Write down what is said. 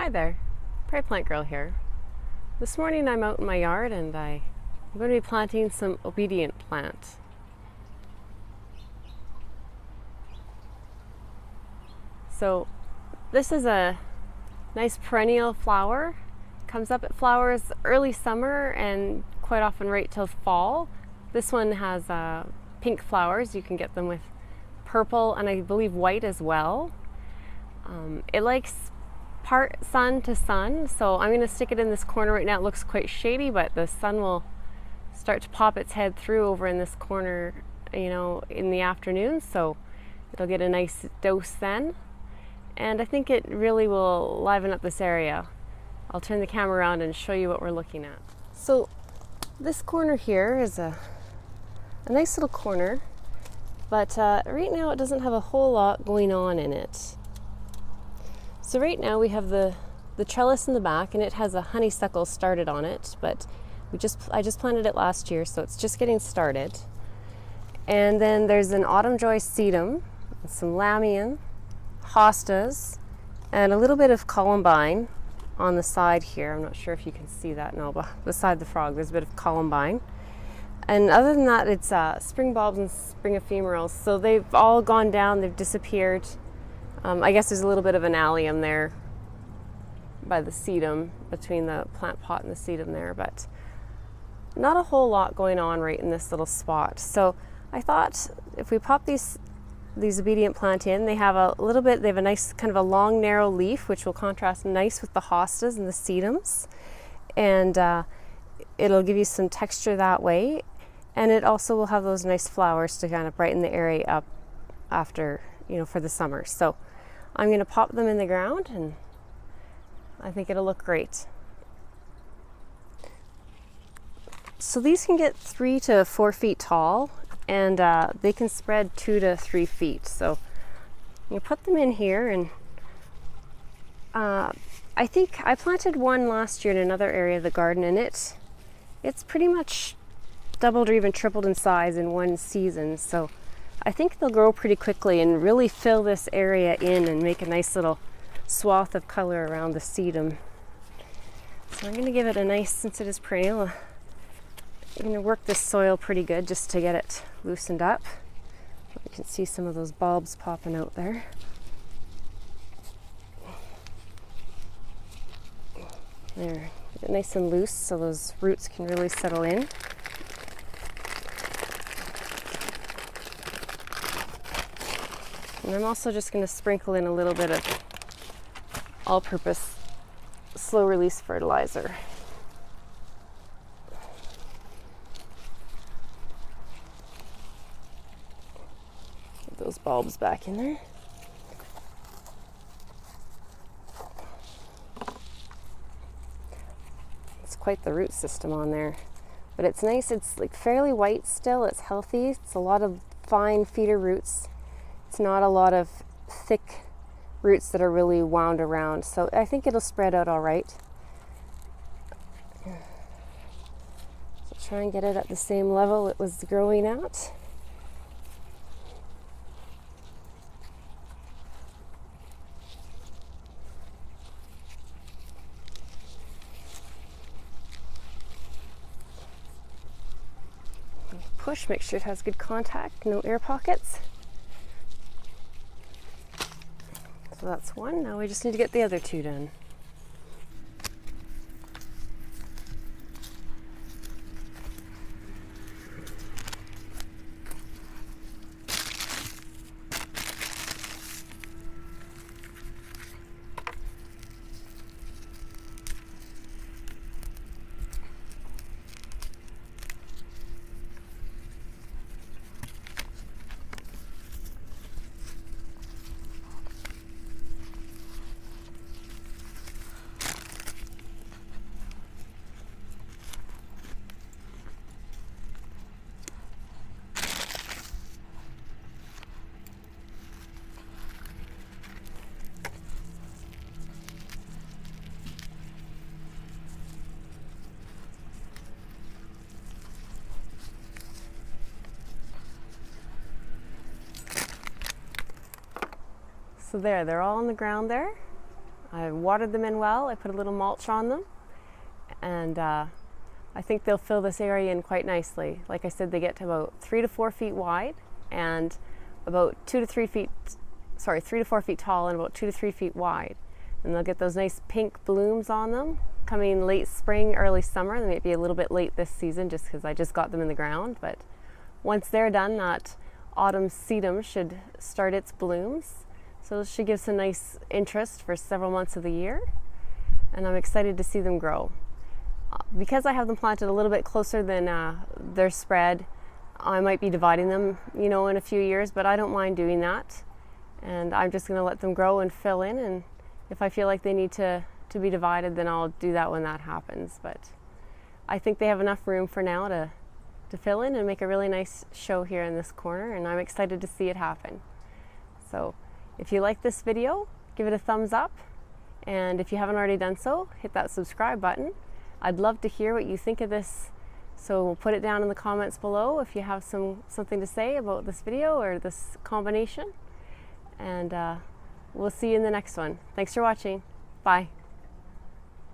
Hi there, Prairie Plant Girl here. This morning I'm out in my yard and I'm going to be planting some obedient plant. So this is a nice perennial flower. Comes up, it flowers early summer and quite often right till fall. This one has pink flowers. You can get them with purple and I believe white as well. It likes part sun to sun, so I'm going to stick it in this corner right now. It looks quite shady, but the sun will start to pop its head through over in this corner, in the afternoon, so it'll get a nice dose then. And I think it really will liven up this area. I'll turn the camera around and show you what we're looking at. So this corner here is a nice little corner, but right now it doesn't have a whole lot going on in it. So right now we have the trellis in the back, and it has a honeysuckle started on it, but I just planted it last year, so it's just getting started. And then there's an Autumn Joy Sedum, some lamian, hostas, and a little bit of columbine on the side here. I'm not sure if you can see that. No, but beside the frog there's a bit of columbine. And other than that, it's spring bulbs and spring ephemerals. So they've all gone down, they've disappeared. I guess there's a little bit of an allium there by the sedum, between the plant pot and the sedum there, but not a whole lot going on right in this little spot. So I thought if we pop these obedient plant in, they have a nice kind of a long narrow leaf, which will contrast nice with the hostas and the sedums, and it'll give you some texture that way, and it also will have those nice flowers to kind of brighten the area up after, for the summer. So I'm going to pop them in the ground, and I think it'll look great. So these can get 3 to 4 feet tall, and they can spread 2 to 3 feet. So you put them in here, and I think I planted one last year in another area of the garden, and it's pretty much doubled or even tripled in size in one season. So I think they'll grow pretty quickly and really fill this area in and make a nice little swath of color around the sedum. So I'm going to give it a nice, since it is perennial, I'm going to work this soil pretty good just to get it loosened up. You can see some of those bulbs popping out there. There, get it nice and loose so those roots can really settle in. And I'm also just going to sprinkle in a little bit of all-purpose slow-release fertilizer. Get those bulbs back in there. It's quite the root system on there. But it's nice, it's like fairly white still, it's healthy. It's a lot of fine feeder roots. It's not a lot of thick roots that are really wound around, so I think it'll spread out all right. So try and get it at the same level it was growing at. Push, make sure it has good contact, no air pockets. So that's one. Now we just need to get the other 2 done. So they're all on the ground there. I watered them in well. I put a little mulch on them, and I think they'll fill this area in quite nicely. Like I said, they get to about 3 to 4 feet wide and about 3 to 4 feet tall and about 2 to 3 feet wide. And they'll get those nice pink blooms on them coming late spring, early summer. They might be a little bit late this season just because I just got them in the ground, but once they're done, that autumn sedum should start its blooms. So it should give some nice interest for several months of the year, and I'm excited to see them grow. Because I have them planted a little bit closer than their spread, I might be dividing them, in a few years, but I don't mind doing that. And I'm just going to let them grow and fill in, and if I feel like they need to be divided, then I'll do that when that happens. But I think they have enough room for now to fill in and make a really nice show here in this corner, and I'm excited to see it happen. So if you like this video, give it a thumbs up, and if you haven't already done so, hit that subscribe button. I'd love to hear what you think of this, so put it down in the comments below if you have something to say about this video or this combination, and we'll see you in the next one. Thanks for watching. Bye.